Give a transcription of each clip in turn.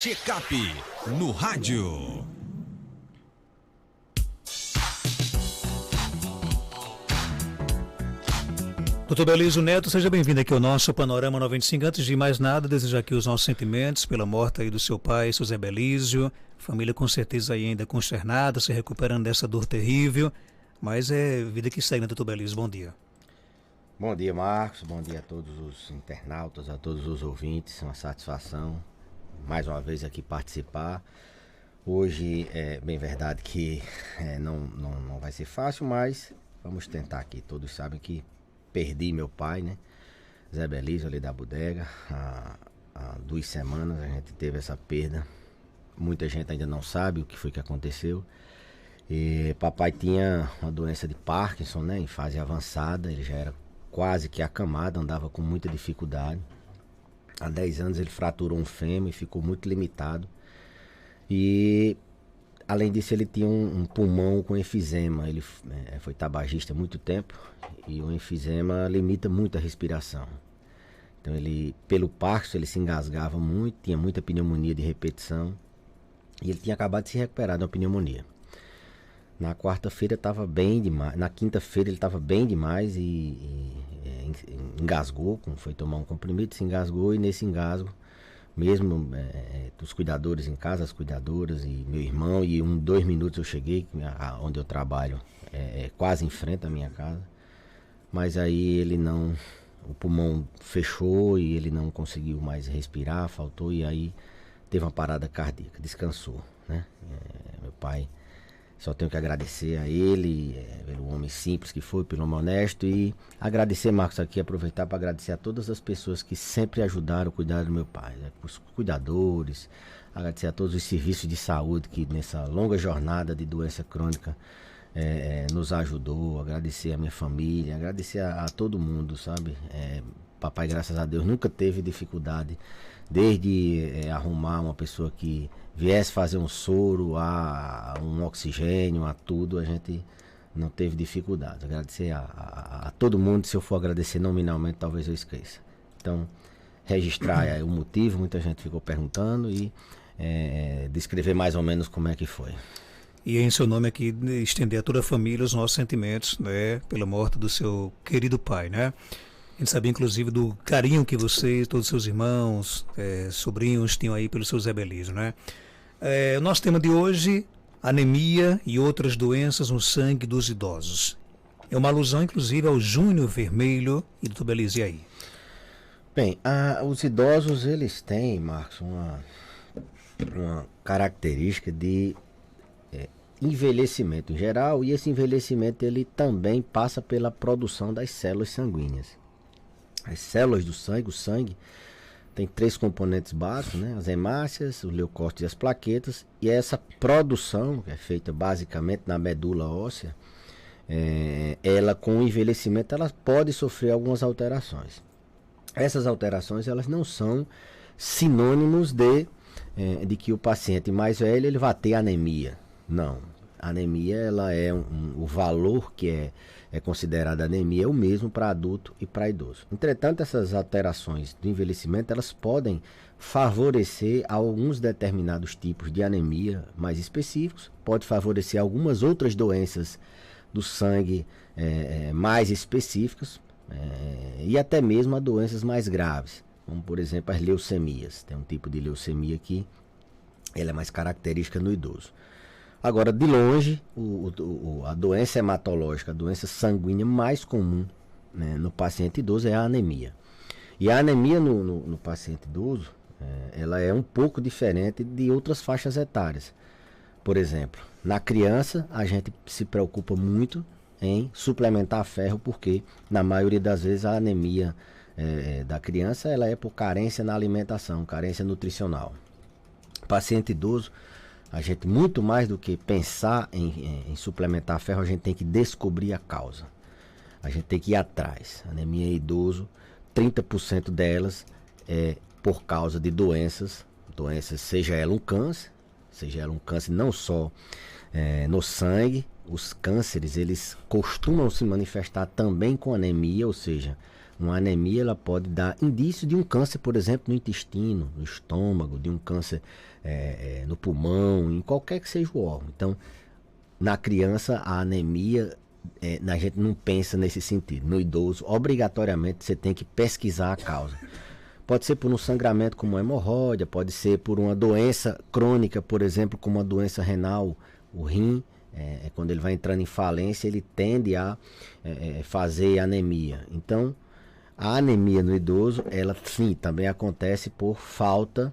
Check-up no rádio. Doutor Belísio Neto, seja bem-vindo aqui ao nosso Panorama 95. Antes de mais nada, desejo aqui os nossos sentimentos pela morte aí do seu pai, seu Zé Belísio. Família com certeza aí ainda consternada, se recuperando dessa dor terrível. Mas é vida que segue, né, doutor Belísio? Bom dia. Bom dia, Marcos. Bom dia a todos os internautas, a todos os ouvintes. Uma satisfação mais uma vez aqui participar. Hoje é bem verdade que não vai ser fácil, mas vamos tentar aqui. Todos sabem que perdi meu pai, né? Zé Belísio ali da bodega. Há 2 semanas a gente teve essa perda. Muita gente ainda não sabe o que foi que aconteceu. E papai tinha uma doença de Parkinson, né? Em fase avançada, ele já era quase que acamado, andava com muita dificuldade. Há 10 anos ele fraturou um fêmur e ficou muito limitado. E além disso ele tinha um pulmão com enfisema. Ele foi tabagista há muito tempo e o enfisema limita muito a respiração. Então ele, pelo Parkinson, ele se engasgava muito, tinha muita pneumonia de repetição. E ele tinha acabado de se recuperar de uma pneumonia. Na quarta-feira estava bem demais, na quinta-feira ele estava bem demais e engasgou, foi tomar um comprimido, se engasgou e nesse engasgo, mesmo os cuidadores em casa, as cuidadoras e meu irmão, e 2 minutos eu cheguei, onde eu trabalho, quase em frente à minha casa, mas aí o pulmão fechou e ele não conseguiu mais respirar, faltou e aí teve uma parada cardíaca, descansou, né? Meu pai, só tenho que agradecer a ele, pelo homem simples que foi, pelo homem honesto, e agradecer, Marcos, aqui, aproveitar para agradecer a todas as pessoas que sempre ajudaram a cuidar do meu pai, né? Os cuidadores, agradecer a todos os serviços de saúde que nessa longa jornada de doença crônica nos ajudou, agradecer a minha família, agradecer a todo mundo, sabe? Papai, graças a Deus, nunca teve dificuldade, desde arrumar uma pessoa que viesse fazer um soro, a um oxigênio, a tudo, a gente não teve dificuldade. Agradecer a todo mundo, se eu for agradecer nominalmente, talvez eu esqueça. Então, registrar o motivo, muita gente ficou perguntando e descrever mais ou menos como é que foi. E em seu nome aqui, estender a toda a família os nossos sentimentos, né, pela morte do seu querido pai, né? A gente sabia, inclusive, do carinho que você, todos os seus irmãos, sobrinhos tinham aí pelo seu Zé Belísio, né? O nosso tema de hoje, anemia e outras doenças no sangue dos idosos. É uma alusão, inclusive, ao Junho Vermelho e do Belísio aí. Bem, os idosos, eles têm, Marcos, uma característica de envelhecimento em geral, e esse envelhecimento ele também passa pela produção das células sanguíneas. As células do sangue, o sangue, tem 3 componentes básicos, né? As hemácias, os leucócitos e as plaquetas, e essa produção, que é feita basicamente na medula óssea, ela com o envelhecimento ela pode sofrer algumas alterações. Essas alterações elas não são sinônimos de que o paciente mais velho ele vai ter anemia. Não, a anemia ela o valor que é considerada anemia é o mesmo para adulto e para idoso. Entretanto, essas alterações do envelhecimento elas podem favorecer alguns determinados tipos de anemia mais específicos, pode favorecer algumas outras doenças do sangue mais específicas e até mesmo a doenças mais graves, como por exemplo as leucemias. Tem um tipo de leucemia que ela é mais característica no idoso. Agora, de longe, a doença hematológica, a doença sanguínea mais comum, né, no paciente idoso é a anemia. E a anemia no paciente idoso, ela é um pouco diferente de outras faixas etárias. Por exemplo, na criança, a gente se preocupa muito em suplementar ferro, porque na maioria das vezes a anemia da criança ela é por carência na alimentação, carência nutricional. Paciente idoso, a gente, muito mais do que pensar em suplementar ferro, a gente tem que descobrir a causa. A gente tem que ir atrás. Anemia em idoso, 30% delas é por causa de doenças, seja ela um câncer não só no sangue. Os cânceres, eles costumam se manifestar também com anemia, ou seja, Uma anemia ela pode dar indício de um câncer, por exemplo, no intestino, no estômago, de um câncer no pulmão, em qualquer que seja o órgão. Então, na criança, a anemia, a gente não pensa nesse sentido. No idoso, obrigatoriamente, você tem que pesquisar a causa. Pode ser por um sangramento como uma hemorroida, pode ser por uma doença crônica, por exemplo, como uma doença renal, o rim. Quando ele vai entrando em falência, ele tende a fazer anemia. Então, a anemia no idoso, ela sim, também acontece por falta,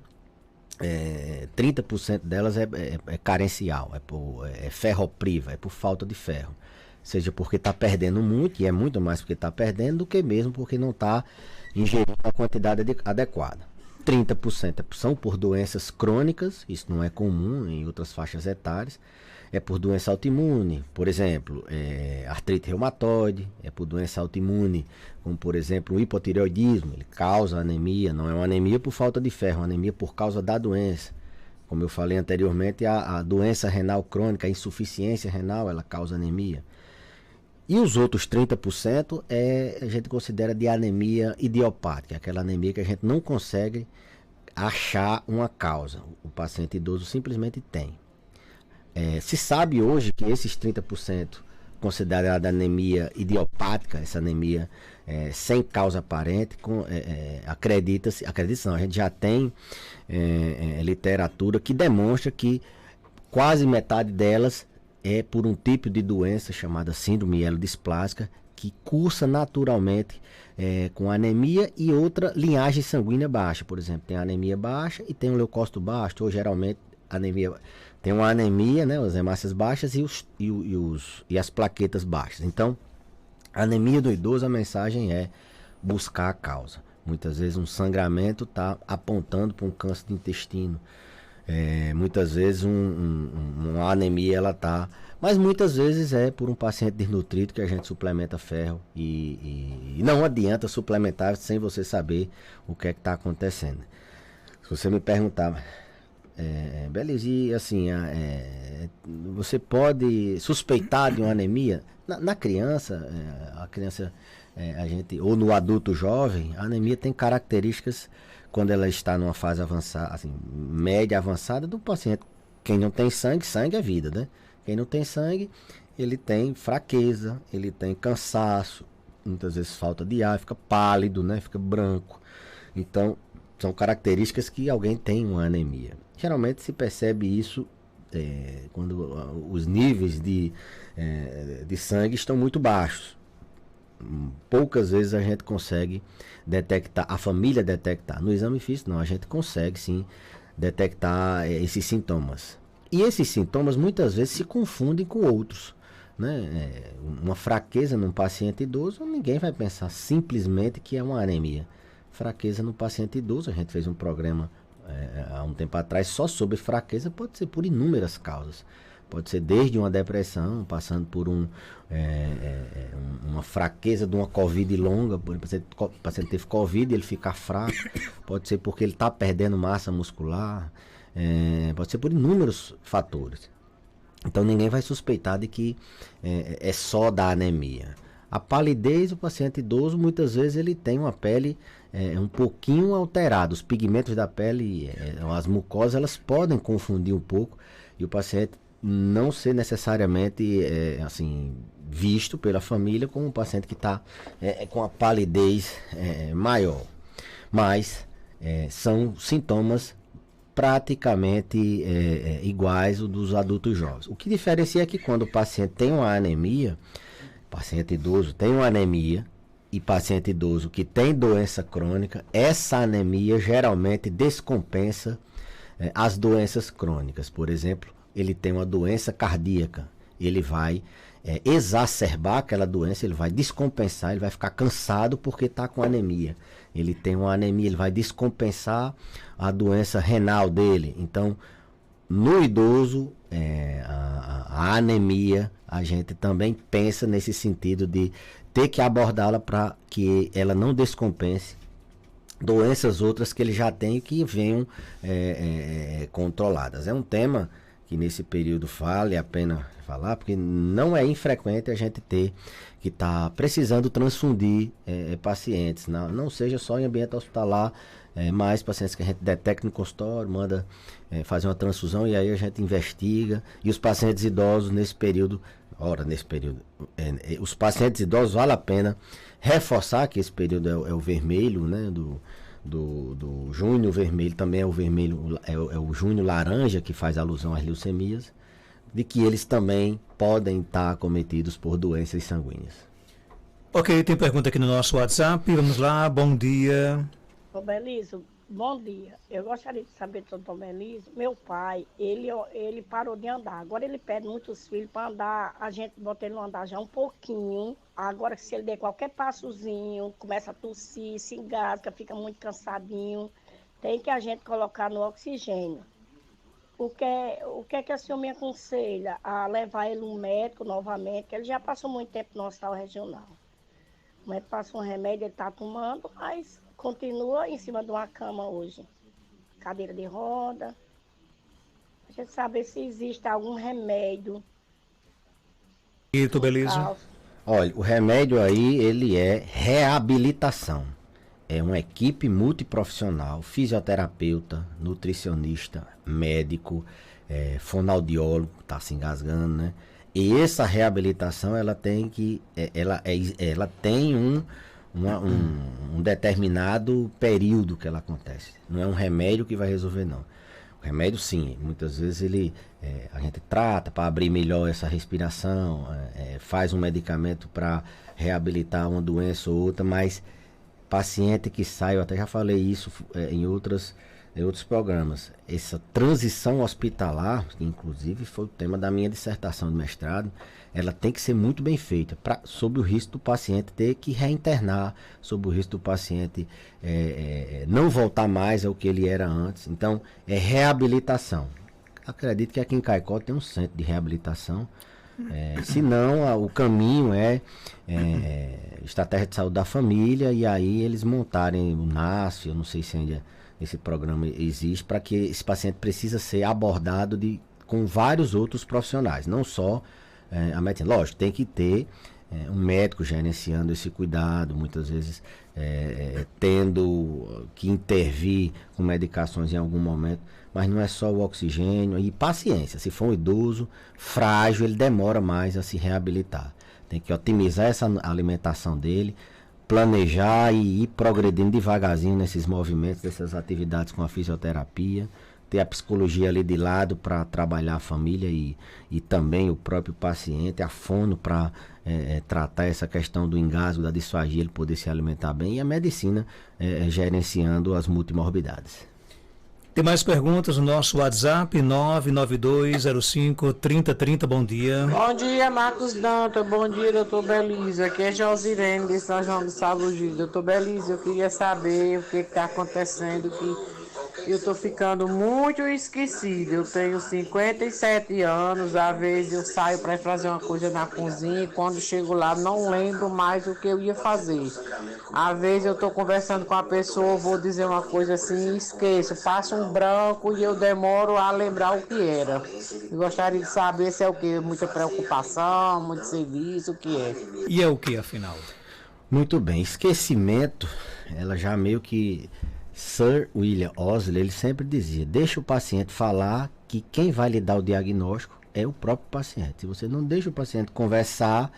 30% delas é carencial, é ferropriva, é por falta de ferro. Seja porque está perdendo muito, e é muito mais porque está perdendo do que mesmo porque não está ingerindo a quantidade adequada. 30% são por doenças crônicas, isso não é comum em outras faixas etárias. É por doença autoimune, por exemplo, artrite reumatoide, é por doença autoimune, como por exemplo o hipotireoidismo, ele causa anemia, não é uma anemia por falta de ferro, é uma anemia por causa da doença. Como eu falei anteriormente, a doença renal crônica, a insuficiência renal, ela causa anemia. E os outros 30% a gente considera de anemia idiopática, aquela anemia que a gente não consegue achar uma causa, o paciente idoso simplesmente tem. Se sabe hoje que esses 30% considerada anemia idiopática, essa anemia sem causa aparente, acredita-se não, a gente já tem literatura que demonstra que quase metade delas é por um tipo de doença chamada síndrome mielodisplásica, que cursa naturalmente com anemia e outra linhagem sanguínea baixa. Por exemplo, tem a anemia baixa e tem o leucócito baixo, ou geralmente anemia... Tem uma anemia, né, as hemácias baixas e as plaquetas baixas. Então, a anemia do idoso, a mensagem é buscar a causa. Muitas vezes um sangramento está apontando para um câncer de intestino. Muitas vezes uma anemia ela está... Mas muitas vezes é por um paciente desnutrido que a gente suplementa ferro. E não adianta suplementar sem você saber o que é que está acontecendo. Se você me perguntar... beleza, e assim, você pode suspeitar de uma anemia na criança, a gente, ou no adulto jovem, a anemia tem características quando ela está numa fase avançada, assim, média avançada do paciente. Quem não tem sangue, sangue é vida, né? Quem não tem sangue, ele tem fraqueza, ele tem cansaço, muitas vezes falta de ar, fica pálido, né? Fica branco. Então, são características que alguém tem uma anemia. Geralmente se percebe isso quando os níveis de sangue estão muito baixos. Poucas vezes a gente consegue detectar, a família detectar. No exame físico, não, a gente consegue sim detectar esses sintomas. E esses sintomas muitas vezes se confundem com outros, né? Uma fraqueza num paciente idoso, ninguém vai pensar simplesmente que é uma anemia. Fraqueza no paciente idoso, a gente fez um programa há um tempo atrás só sobre fraqueza, pode ser por inúmeras causas. Pode ser desde uma depressão, passando por uma fraqueza de uma Covid longa, o paciente teve Covid, ele fica fraco, pode ser porque ele está perdendo massa muscular, pode ser por inúmeros fatores. Então ninguém vai suspeitar de que é só da anemia. A palidez, o paciente idoso, muitas vezes ele tem uma pele um pouquinho alterada. Os pigmentos da pele, as mucosas, elas podem confundir um pouco e o paciente não ser necessariamente assim, visto pela família como um paciente que está com a palidez maior. Mas são sintomas praticamente iguais aos dos adultos jovens. O que diferencia é que quando o paciente tem uma anemia, paciente idoso tem uma anemia e paciente idoso que tem doença crônica, essa anemia geralmente descompensa as doenças crônicas. Por exemplo, ele tem uma doença cardíaca, ele vai exacerbar aquela doença, ele vai descompensar, ele vai ficar cansado porque está com anemia. Ele tem uma anemia, ele vai descompensar a doença renal dele. Então, no idoso, a anemia, a gente também pensa nesse sentido de ter que abordá-la para que ela não descompense doenças outras que ele já tem e que venham controladas. É um tema que nesse período vale a pena falar, porque não é infrequente a gente ter que tá precisando transfundir pacientes, não seja só em ambiente hospitalar, mas pacientes que a gente detecta no consultório, manda fazer uma transfusão e aí a gente investiga, e os pacientes idosos nesse período, os pacientes idosos vale a pena reforçar que esse período é o vermelho, né, do junho vermelho, também é o vermelho, é o junho laranja, que faz alusão às leucemias, de que eles também podem estar acometidos por doenças sanguíneas. Ok, tem pergunta aqui no nosso WhatsApp, vamos lá, bom dia. Ô Belizo, bom dia. Eu gostaria de saber, doutor Belizo, meu pai, ele parou de andar. Agora ele pede muitos filhos para andar, a gente bota ele no andar já um pouquinho. Agora, se ele der qualquer passozinho, começa a tossir, se engasga, fica muito cansadinho, tem que a gente colocar no oxigênio. O que é que a senhora me aconselha? A levar ele no médico novamente, que ele já passou muito tempo no hospital regional. O médico passou um remédio, ele está tomando, mas continua em cima de uma cama hoje. Cadeira de roda. A gente saber se existe algum remédio. E doutor Belizo? Olha, o remédio aí, ele é reabilitação. É uma equipe multiprofissional, fisioterapeuta, nutricionista, médico, fonoaudiólogo, tá se engasgando, né? E essa reabilitação, ela tem um determinado período que ela acontece. Não é um remédio que vai resolver, não. O remédio, sim, muitas vezes a gente trata para abrir melhor essa respiração, faz um medicamento para reabilitar uma doença ou outra, mas paciente que sai, eu até já falei isso em outros programas, essa transição hospitalar, que inclusive foi o tema da minha dissertação de mestrado, ela tem que ser muito bem feita, sob o risco do paciente ter que reinternar, sob o risco do paciente não voltar mais ao que ele era antes. Então, é reabilitação. Acredito que aqui em Caicó tem um centro de reabilitação. Se não, o caminho estratégia de saúde da família, e aí eles montarem o NASF, eu não sei se ainda esse programa existe, para que esse paciente precisa ser abordado com vários outros profissionais, não só a medicina. Lógico, tem que ter um médico gerenciando esse cuidado, muitas vezes tendo que intervir com medicações em algum momento, mas não é só o oxigênio. E paciência, se for um idoso frágil, ele demora mais a se reabilitar. Tem que otimizar essa alimentação dele, planejar e ir progredindo devagarzinho nesses movimentos, nessas atividades com a fisioterapia, ter a psicologia ali de lado para trabalhar a família e também o próprio paciente, a fono para tratar essa questão do engasgo, da disfagia, ele poder se alimentar bem, e a medicina gerenciando as multimorbidades. Tem mais perguntas no nosso WhatsApp, 992053030, bom dia. Bom dia, Marcos Danta, bom dia, doutor Belizo. Aqui é Josirene de São João do Sabugi. Doutor Belizo, eu queria saber o que está acontecendo, que eu estou ficando muito esquecido. Eu tenho 57 anos, às vezes eu saio para fazer uma coisa na cozinha e quando chego lá não lembro mais o que eu ia fazer. Às vezes eu estou conversando com a pessoa, vou dizer uma coisa assim, esqueço, passo um branco e eu demoro a lembrar o que era. Eu gostaria de saber se é o que? Muita preocupação, muito serviço, o que é? E é o que, afinal? Muito bem, esquecimento, ela já meio que... Sir William Owsley, ele sempre dizia, deixa o paciente falar, que quem vai lhe dar o diagnóstico é o próprio paciente. Se você não deixa o paciente conversar,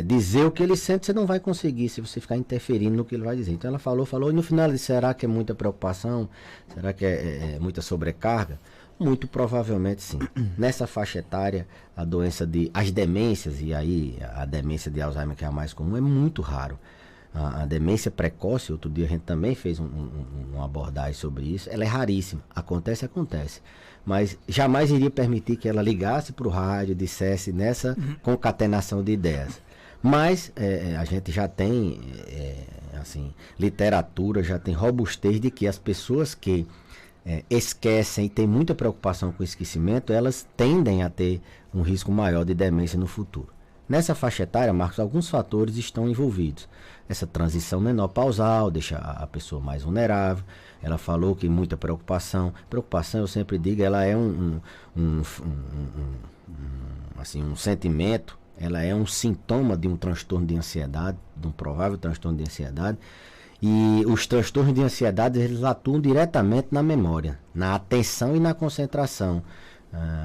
dizer o que ele sente, você não vai conseguir, se você ficar interferindo no que ele vai dizer. Então ela falou, e no final ele disse, será que é muita preocupação? Será que é muita sobrecarga? Muito provavelmente sim. Nessa faixa etária, as demências, e aí a demência de Alzheimer, que é a mais comum, é muito raro. A demência precoce, outro dia a gente também fez uma abordagem sobre isso, ela é raríssima, acontece, mas jamais iria permitir que ela ligasse para o rádio, dissesse nessa concatenação de ideias. Mas a gente já tem, literatura, já tem robustez de que as pessoas que esquecem e têm muita preocupação com o esquecimento, elas tendem a ter um risco maior de demência no futuro. Nessa faixa etária, Marcos, alguns fatores estão envolvidos. Essa transição menopausal deixa a pessoa mais vulnerável. Ela falou que muita preocupação. Preocupação, eu sempre digo, ela é um sentimento, ela é um sintoma de um transtorno de ansiedade, de um provável transtorno de ansiedade. E os transtornos de ansiedade, eles atuam diretamente na memória, na atenção e na concentração.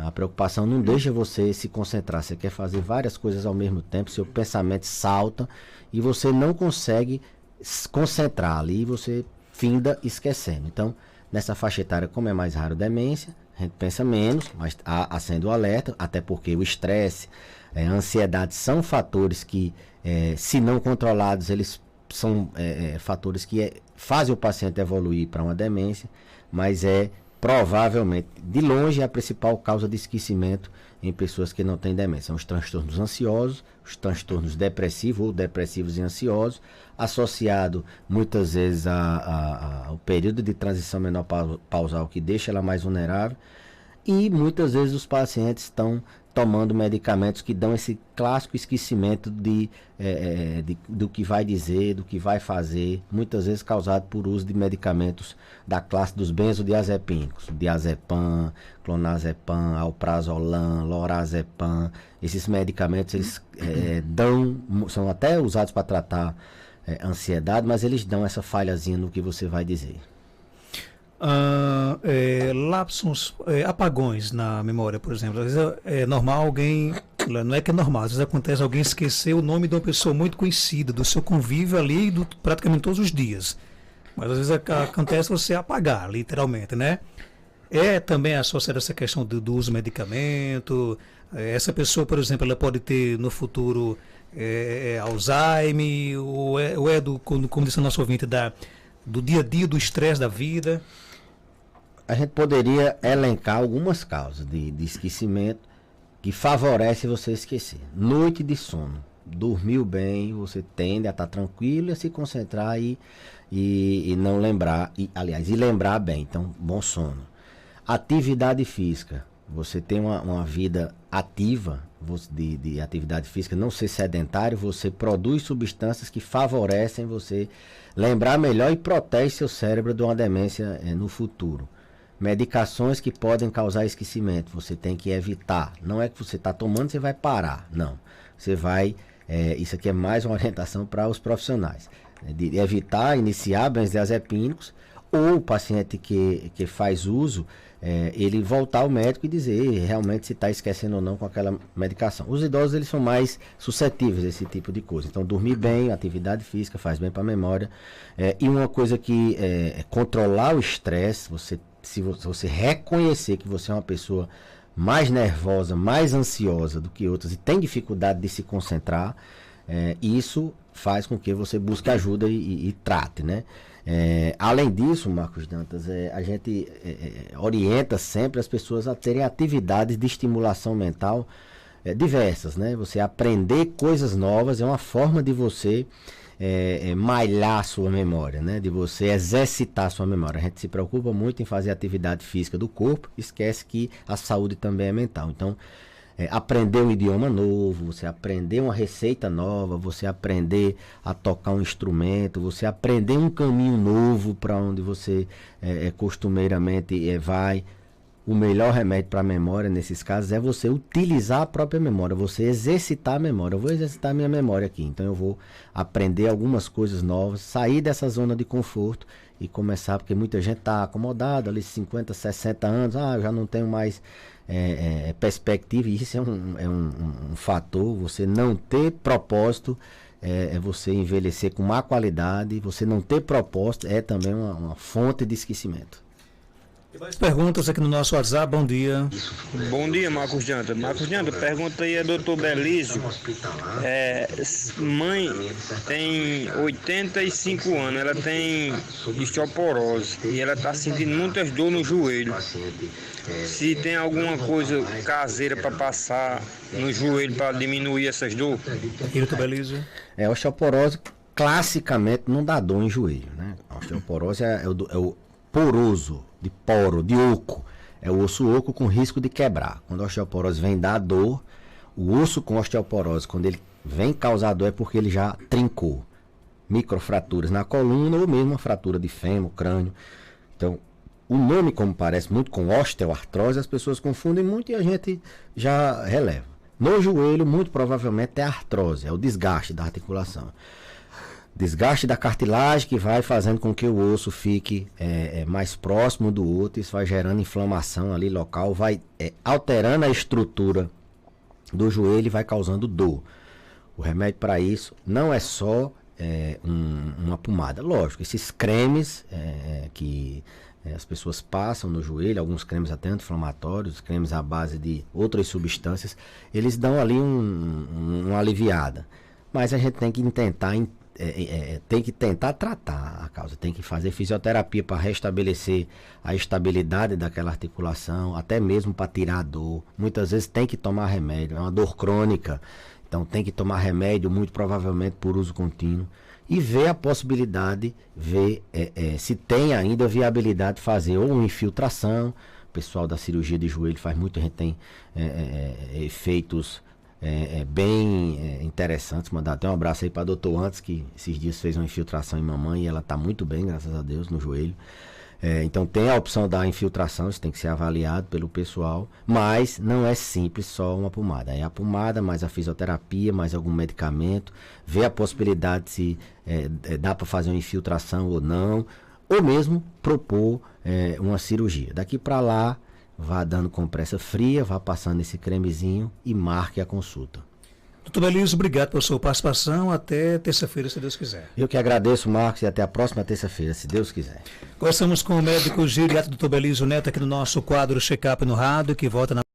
A preocupação não deixa você se concentrar. Você quer fazer várias coisas ao mesmo tempo, seu pensamento salta e você não consegue se concentrar ali e você finda esquecendo. Então, nessa faixa etária, como é mais raro demência, a gente pensa menos, mas acende o alerta, até porque o estresse, a ansiedade são fatores que, se não controlados, eles são fatores que fazem o paciente evoluir para uma demência, mas provavelmente, de longe, a principal causa de esquecimento em pessoas que não têm demência. São os transtornos ansiosos, os transtornos depressivos ou depressivos e ansiosos, associado muitas vezes ao período de transição menopausal que deixa ela mais vulnerável, e muitas vezes os pacientes estão tomando medicamentos que dão esse clássico esquecimento do que vai dizer, do que vai fazer, muitas vezes causado por uso de medicamentos da classe dos benzodiazepínicos, diazepam, clonazepam, alprazolam, lorazepam. Esses medicamentos eles são até usados para tratar ansiedade, mas eles dão essa falhazinha no que você vai dizer. Lapsos, apagões na memória, por exemplo. Às vezes é normal alguém, não é que é normal, às vezes acontece alguém esquecer o nome de uma pessoa muito conhecida, do seu convívio ali praticamente todos os dias. Mas às vezes acontece você apagar, literalmente, né? Também associado a essa questão do uso de medicamento. Essa pessoa, por exemplo, ela pode ter no futuro Alzheimer, ou como disse o nosso ouvinte, do dia a dia, do estresse da vida. A gente poderia elencar algumas causas de esquecimento que favorecem você esquecer. Noite de sono. Dormiu bem, você tende a estar tranquilo e a se concentrar e não lembrar, e lembrar bem. Então, bom sono. Atividade física. Você tem uma vida ativa, de atividade física, não ser sedentário, você produz substâncias que favorecem você lembrar melhor e protege seu cérebro de uma demência no futuro. Medicações que podem causar esquecimento, você tem que evitar. Não é que você está tomando, você vai parar. Não. Você vai. Isso aqui é mais uma orientação para os profissionais. De evitar iniciar benzodiazepínicos, ou o paciente que faz uso, ele voltar ao médico e dizer realmente se está esquecendo ou não com aquela medicação. Os idosos eles são mais suscetíveis a esse tipo de coisa. Então, dormir bem, atividade física, faz bem para a memória. E uma coisa que controlar o estresse, se você reconhecer que você é uma pessoa mais nervosa, mais ansiosa do que outras e tem dificuldade de se concentrar, isso faz com que você busque ajuda e trate, né? Além disso, Marcos Dantas, a gente orienta sempre as pessoas a terem atividades de estimulação mental diversas, né? Você aprender coisas novas é uma forma de você malhar a sua memória, né? De você exercitar a sua memória. A gente se preocupa muito em fazer atividade física do corpo, esquece que a saúde também é mental. Então, aprender um idioma novo, você aprender uma receita nova, você aprender a tocar um instrumento, você aprender um caminho novo para onde você costumeiramente vai. O melhor remédio para a memória nesses casos é você utilizar a própria memória, você exercitar a memória. Eu vou exercitar a minha memória aqui, então eu vou aprender algumas coisas novas, sair dessa zona de conforto e começar, porque muita gente está acomodada ali 50, 60 anos, eu já não tenho mais perspectiva, e isso é um fator. Você não ter propósito é você envelhecer com má qualidade, você não ter propósito é também uma fonte de esquecimento. Tem mais perguntas aqui no nosso WhatsApp. Bom dia. Bom dia, Marcos Janta. Marcos Janta, pergunta aí é doutor Belísio. Mãe tem 85 anos, ela tem osteoporose e ela está sentindo muitas dores no joelho. Se tem alguma coisa caseira para passar no joelho para diminuir essas dores? E doutor Belísio? A osteoporose classicamente não dá dor em joelho, né? A osteoporose é o poroso, de oco. É o osso oco com risco de quebrar. Quando a osteoporose vem dar dor, O osso com osteoporose, quando ele vem causar dor, é porque ele já trincou. Microfraturas na coluna ou mesmo uma fratura de fêmur, crânio. Então, o nome, como parece muito com osteoartrose, as pessoas confundem muito e a gente já releva. No joelho, muito provavelmente é artrose, é o desgaste da articulação. Desgaste da cartilagem que vai fazendo com que o osso fique mais próximo do outro, isso vai gerando inflamação ali local, vai alterando a estrutura do joelho e vai causando dor. O remédio para isso não é só uma pomada. Lógico, esses cremes que as pessoas passam no joelho, alguns cremes até anti-inflamatórios, cremes à base de outras substâncias, eles dão ali uma aliviada. Mas a gente tem que tentar tratar a causa, tem que fazer fisioterapia para restabelecer a estabilidade daquela articulação, até mesmo para tirar a dor. Muitas vezes tem que tomar remédio, é uma dor crônica, então tem que tomar remédio, muito provavelmente por uso contínuo, e ver a possibilidade, se tem ainda viabilidade de fazer ou uma infiltração. O pessoal da cirurgia de joelho faz muito, a gente tem efeitos bem interessantes. Mandar até um abraço aí para a doutor Antes, que esses dias fez uma infiltração em mamãe e ela está muito bem, graças a Deus, no joelho. Então tem a opção da infiltração, isso tem que ser avaliado pelo pessoal, mas não é simples só uma pomada. É a pomada, mais a fisioterapia, mais algum medicamento, ver a possibilidade se dá para fazer uma infiltração ou não, ou mesmo propor uma cirurgia. Daqui para lá, vá dando compressa fria, vá passando esse cremezinho e marque a consulta. Doutor Belísio, obrigado pela sua participação. Até terça-feira, se Deus quiser. Eu que agradeço, Marcos, e até a próxima terça-feira, se Deus quiser. Conversamos com o médico geriatra Dr. Belísio Neto aqui no nosso quadro Check-up no Rádio, que volta na